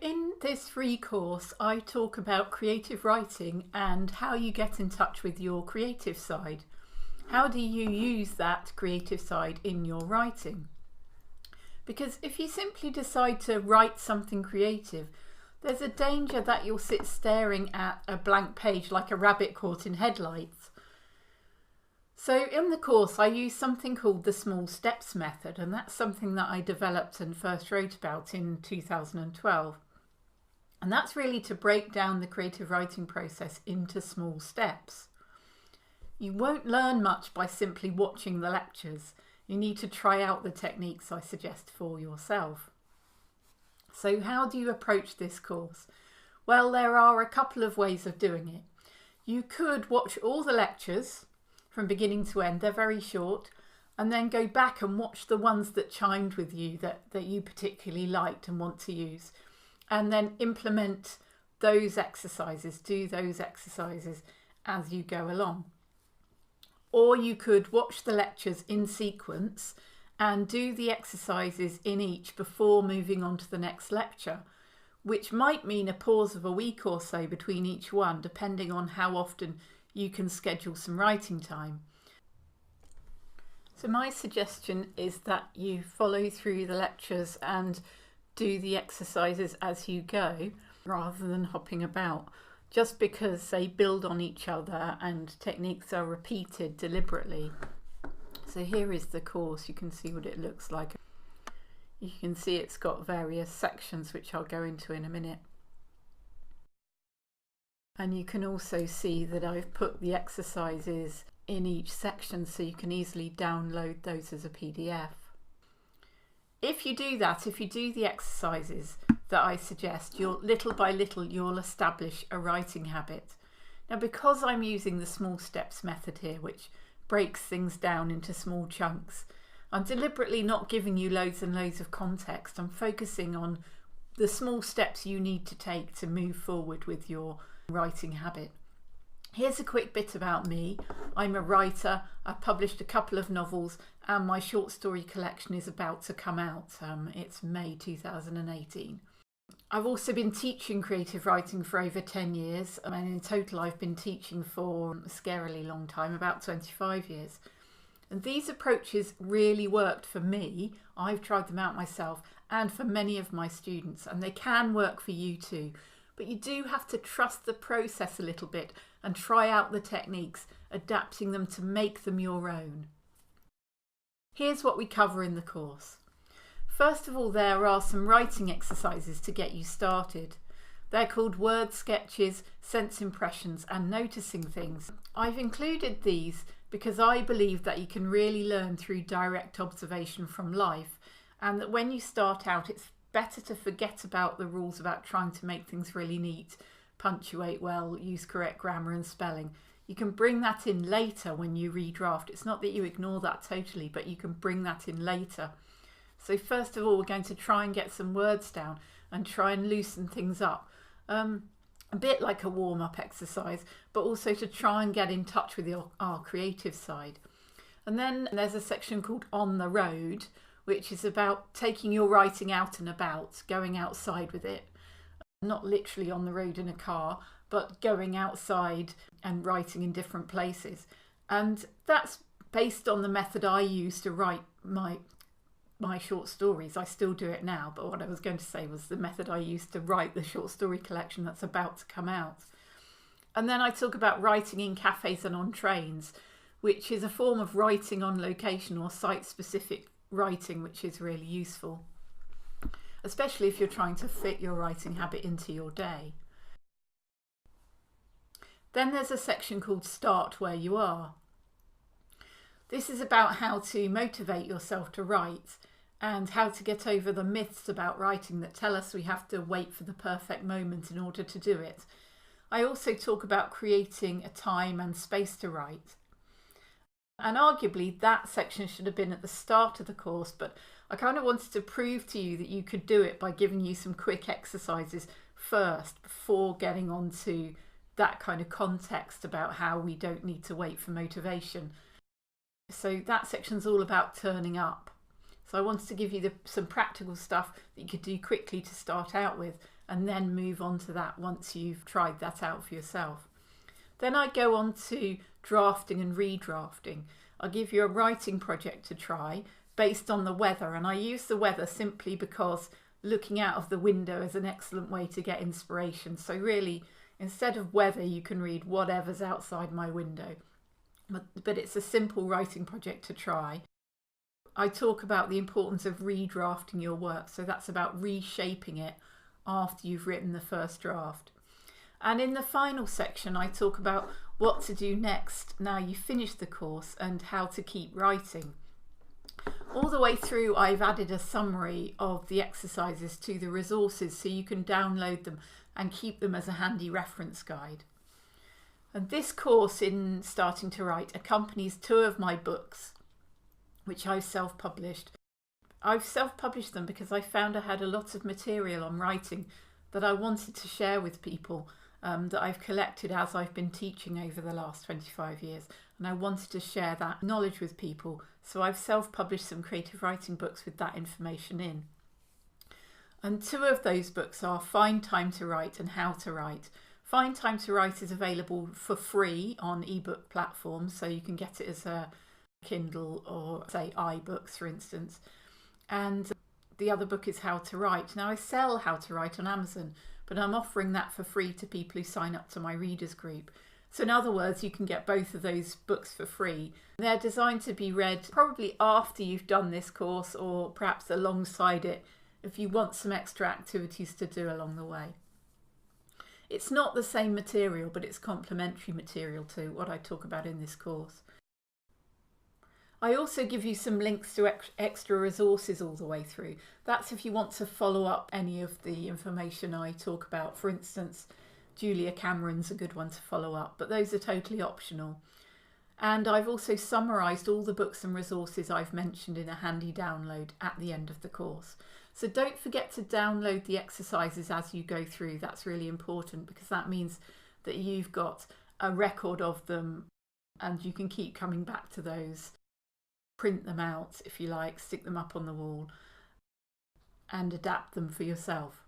In this free course, I talk about creative writing and how you get in touch with your creative side. How do you use that creative side in your writing? Because if you simply decide to write something creative, there's a danger that you'll sit staring at a blank page like a rabbit caught in headlights. So in the course, I use something called the small steps method, and that's something that I developed and first wrote about in 2012. And that's really to break down the creative writing process into small steps. You won't learn much by simply watching the lectures. You need to try out the techniques I suggest for yourself. So how do you approach this course? Well, there are a couple of ways of doing it. You could watch all the lectures from beginning to end, they're very short, and then go back and watch the ones that chimed with you, that you particularly liked and want to use, and then implement those exercises, do those exercises as you go along. Or you could watch the lectures in sequence and do the exercises in each before moving on to the next lecture, which might mean a pause of a week or so between each one, depending on how often you can schedule some writing time. So my suggestion is that you follow through the lectures and do the exercises as you go, rather than hopping about, just because they build on each other and techniques are repeated deliberately. So here is the course. You can see what it looks like. You can see it's got various sections, which I'll go into in a minute. And you can also see that I've put the exercises in each section so you can easily download those as a PDF. If you do that, if you do the exercises that I suggest, little by little you'll establish a writing habit. Now, because I'm using the small steps method here, which breaks things down into small chunks, I'm deliberately not giving you loads and loads of context. I'm focusing on the small steps you need to take to move forward with your writing habit. Here's a quick bit about me. I'm a writer. I've published a couple of novels and my short story collection is about to come out. It's May 2018. I've also been teaching creative writing for over 10 years, and in total I've been teaching for a scarily long time, about 25 years. And these approaches really worked for me. I've tried them out myself and for many of my students, and they can work for you too. But you do have to trust the process a little bit and try out the techniques, adapting them to make them your own. Here's what we cover in the course. First of all, there are some writing exercises to get you started. They're called word sketches, sense impressions, and noticing things. I've included these because I believe that you can really learn through direct observation from life, and that when you start out, it's better to forget about the rules about trying to make things really neat, punctuate well, use correct grammar and spelling. You can bring that in later when you redraft. It's not that you ignore that totally, but you can bring that in later. So first of all, we're going to try and get some words down and try and loosen things up. A bit like a warm-up exercise, but also to try and get in touch with our creative side. And then there's a section called On the Road, which is about taking your writing out and about, going outside with it. Not literally on the road in a car, but going outside and writing in different places. And that's based on the method I use to write my short stories. I still do it now, but what I was going to say was the method I used to write the short story collection that's about to come out. And then I talk about writing in cafes and on trains, which is a form of writing on location or site-specific writing, which is really useful, especially if you're trying to fit your writing habit into your day. Then there's a section called Start Where You Are. This is about how to motivate yourself to write and how to get over the myths about writing that tell us we have to wait for the perfect moment in order to do it. I also talk about creating a time and space to write. And arguably that section should have been at the start of the course, but I kind of wanted to prove to you that you could do it by giving you some quick exercises first before getting on to that kind of context about how we don't need to wait for motivation. So that section's all about turning up. So I wanted to give you some practical stuff that you could do quickly to start out with, and then move on to that once you've tried that out for yourself. Then I go on to drafting and redrafting. I'll give you a writing project to try based on the weather, and I use the weather simply because looking out of the window is an excellent way to get inspiration. So really, instead of weather, you can read whatever's outside my window. But it's a simple writing project to try. I talk about the importance of redrafting your work, so that's about reshaping it after you've written the first draft. And in the final section, I talk about what to do next now you've finished the course and how to keep writing. All the way through, I've added a summary of the exercises to the resources so you can download them and keep them as a handy reference guide. And this course in Starting to Write accompanies 2 of my books, which I've self-published. I've self-published them because I found I had a lot of material on writing that I wanted to share with people, that I've collected as I've been teaching over the last 25 years. And I wanted to share that knowledge with people. So I've self-published some creative writing books with that information in. And 2 of those books are Find Time to Write and How to Write. Find Time to Write is available for free on ebook platforms, so you can get it as a Kindle or say iBooks, for instance. And the other book is How to Write. Now I sell How to Write on Amazon, but I'm offering that for free to people who sign up to my readers group. So in other words, you can get both of those books for free. They're designed to be read probably after you've done this course, or perhaps alongside it if you want some extra activities to do along the way. It's not the same material, but it's complementary material to what I talk about in this course. I also give you some links to extra resources all the way through. That's if you want to follow up any of the information I talk about. For instance, Julia Cameron's a good one to follow up, but those are totally optional. And I've also summarised all the books and resources I've mentioned in a handy download at the end of the course. So don't forget to download the exercises as you go through. That's really important because that means that you've got a record of them and you can keep coming back to those. Print them out if you like, stick them up on the wall and adapt them for yourself.